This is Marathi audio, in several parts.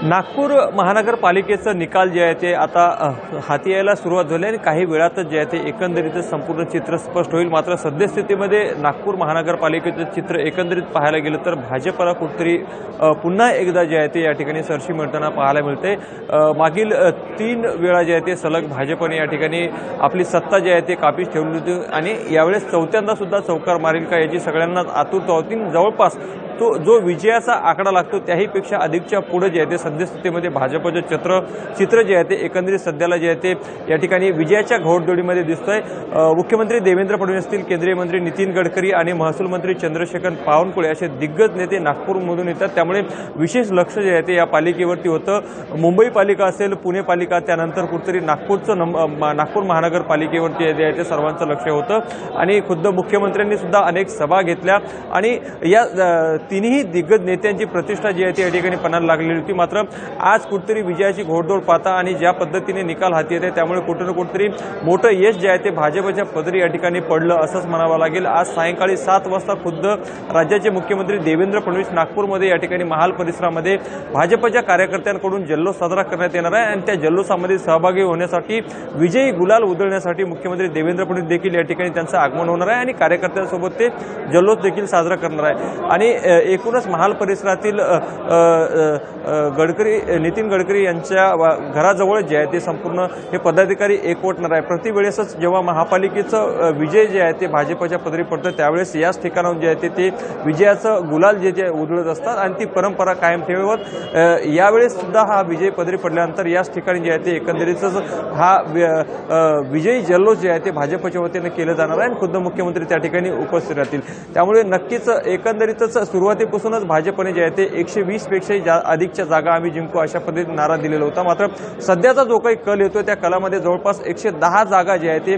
नागपूर महानगरपालिकेचा निकाल जे आहे ते आता हाती यायला सुरुवात झाली आणि काही वेळातच जे आहे ते एकंदरीतच संपूर्ण चित्र स्पष्ट होईल। मात्र सद्यस्थितीमध्ये नागपूर महानगरपालिकेचं चित्र एकंदरीत पाहायला गेलं तर भाजपला कुठेतरी पुन्हा एकदा जे आहे ते या ठिकाणी सरशी मिळताना पाहायला मिळते। मागील 3 वेळा जे आहे ते सलग भाजपने या ठिकाणी आपली सत्ता जे आहे ते काबीज ठेवली होती आणि यावेळेस चौथ्यांदा सुद्धा चौकार मारेल का याची सगळ्यांनाच आतुरता होती। जवळपास तो जो विजयाचा आकडा लागतो त्याहीपेक्षा अधिकच्या पुढे जे आहे ते सद्यस्थितीमध्ये भाजपचे चित्र जे आहे ते एकंदरीत सध्याला जे आहे ते या ठिकाणी विजयाच्या घोडदौडीमध्ये दिसतोय। मुख्यमंत्री देवेंद्र फडणवीस असतील, केंद्रीय मंत्री नितीन गडकरी आणि महसूल मंत्री चंद्रशेखर बावनकुळे असे दिग्गज नेते नागपूरमधून येतात, त्यामुळे विशेष लक्ष जे आहे ते या पालिकेवरती होतं। मुंबई पालिका असेल, पुणे पालिका, त्यानंतर कुठेतरी नागपूर महानगरपालिकेवरती जे आहे ते सर्वांचं लक्ष होतं आणि खुद्द मुख्यमंत्र्यांनी सुद्धा अनेक सभा घेतल्या आणि या तिन्ही दिग्गज नेत्यांची प्रतिष्ठा जी आहे ती या ठिकाणी पणाला लागलेली होती। मात्र आज कुठेतरी विजयाची घोडदौड पाहता आणि ज्या पद्धतीने निकाल हाती येते त्यामुळे कुठे ना कुठेतरी मोठं यश जे आहे ते भाजपच्या पदरी या ठिकाणी पडलं असंच म्हणावं लागेल। आज सायंकाळी 7 वाजता खुद्द राज्याचे मुख्यमंत्री देवेंद्र फडणवीस नागपूरमध्ये या ठिकाणी महाल परिसरामध्ये भाजपच्या कार्यकर्त्यांकडून जल्लोष साजरा करण्यात येणार आहे आणि त्या जल्लोषामध्ये सहभागी होण्यासाठी, विजयी गुलाल उधळण्यासाठी मुख्यमंत्री देवेंद्र फडणवीस देखील या ठिकाणी त्यांचं आगमन होणार आहे आणि कार्यकर्त्यांसोबत ते जल्लोष देखील साजरा करणार आहे। आणि एकूणच महाल परिसरातील नितीन गडकरी यांच्या घराजवळ जे आहे ते संपूर्ण हे पदाधिकारी एकवटणार आहे। प्रतिवेळेसच जेव्हा महापालिकेचं विजय जे आहे ते भाजपच्या पदरी पडतं त्यावेळेस याच ठिकाणाहून जे आहे ते विजयाचं गुलाल जे उधळत असतात आणि ती परंपरा कायम ठेवत यावेळेस सुद्धा हा विजय पदरी पडल्यानंतर याच ठिकाणी जे आहे ते एकंदरीतच हा विजयी जल्लोष जे आहे ते भाजपच्या वतीने केलं जाणार आहे आणि खुद्द मुख्यमंत्री त्या ठिकाणी उपस्थित राहतील। त्यामुळे नक्कीच एकंदरीतच सुरुवातीपासूनच भाजपने जे आहे ते 120 पेक्षाही अधिकच्या जागा आम्ही जिंकू अशा पद्धतीने नारा दिलेला होता। मात्र सध्याचा जो काही कल येतोय त्या कलामध्ये जवळपास 110 जागा जे आहे ते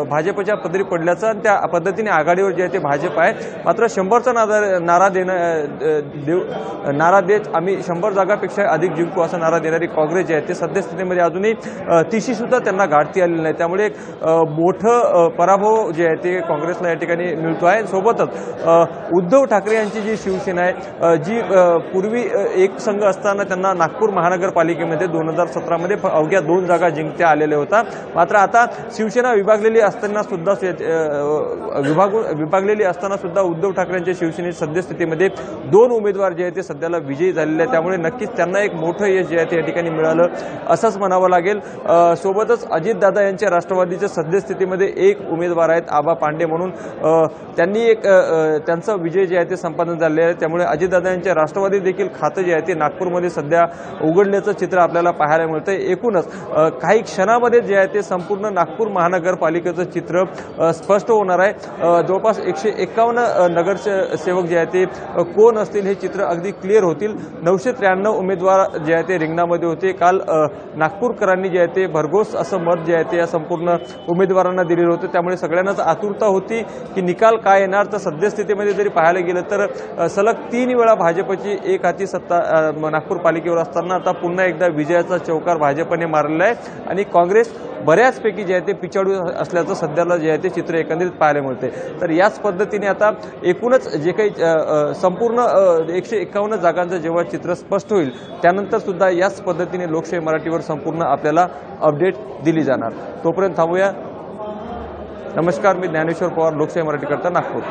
भाजपच्या पदरी पडल्याचं आणि त्या पद्धतीने आघाडीवर जे आहे ते भाजप आहे। मात्र 100चा नारा देत आम्ही 100 जागापेक्षा अधिक जिंकू असा नारा देणारी काँग्रेस जे आहे ते सद्यस्थितीमध्ये अजूनही तिशी सुद्धा त्यांना गाठती आलेली नाही। त्यामुळे मोठं पराभव जे आहे ते काँग्रेसला या ठिकाणी मिळतो आहे। सोबतच उद्धव ठाकरे यांची जी शिवसेना आहे, जी पूर्वी एक संघ असताना त्यांना नागपूर महानगरपालिकेमध्ये 2017 मध्ये अवघ्या 2 जागा जिंकता आलेल्या होता। मात्र आता शिवसेना विभागलेली असताना सुद्धा उद्धव ठाकरेंच्या शिवसेनेच्या सद्यस्थितीमध्ये 2 उमेदवार जे आहेत ते सध्याला विजयी झालेले आहेत। त्यामुळे नक्कीच त्यांना एक मोठं यश जे आहे ते या ठिकाणी मिळालं असंच म्हणावं लागेल। सोबतच अजितदादा यांच्या राष्ट्रवादीच्या सद्यस्थितीमध्ये एक उमेदवार आहेत आबा पांडे म्हणून, त्यांनी एक त्यांचा विजय जे आहे ते संपादन झाले आहे। त्यामुळे अजितदादा यांच्या राष्ट्रवादी देखील खातं जे आहे ते नागपूरमध्ये सध्या उघडल्याचं चित्र आपल्याला पाहायला मिळतं। एकूणच काही क्षणामध्ये जे आहे ते संपूर्ण नागपूर महानगरपालिकेचं चित्र स्पष्ट होणार आहे। जवळपास 151 नगरसेवक जे आहे ते कोण असतील हे चित्र अगदी क्लिअर होतील। 993 उमेदवार जे आहे ते रिंगणामध्ये होते। काल नागपूरकरांनी जे आहे ते भरघोस असं मत जे आहे ते या संपूर्ण उमेदवारांना दिलेलं होतं। त्यामुळे सगळ्यांनाच आतुरता होती की निकाल काय येणार। तर सद्यस्थितीमध्ये जरी पाहायला गेलं तर सलग 3 वेळा भाजपची एक हाती सत्ता नागपूर पालिकेवर असताना आता पुन्हा एकदा विजयाचा चौकार भाजपने मारलेला आहे आणि काँग्रेस बऱ्याचपैकी जे आहे ते पिछाडू असल्याचं सध्याला जे आहे ते चित्र एकंदरीत पाहायला मिळते। तर याच पद्धतीने आता एकूणच जे काही संपूर्ण 151 जागांचं जेव्हा चित्र स्पष्ट होईल त्यानंतर सुद्धा याच पद्धतीने लोकशाही मराठीवर संपूर्ण आपल्याला अपडेट दिली जाणार। तोपर्यंत थांबूया। नमस्कार, मी ज्ञानेश्वर पवार, लोकशाही मराठी करता नागपूर।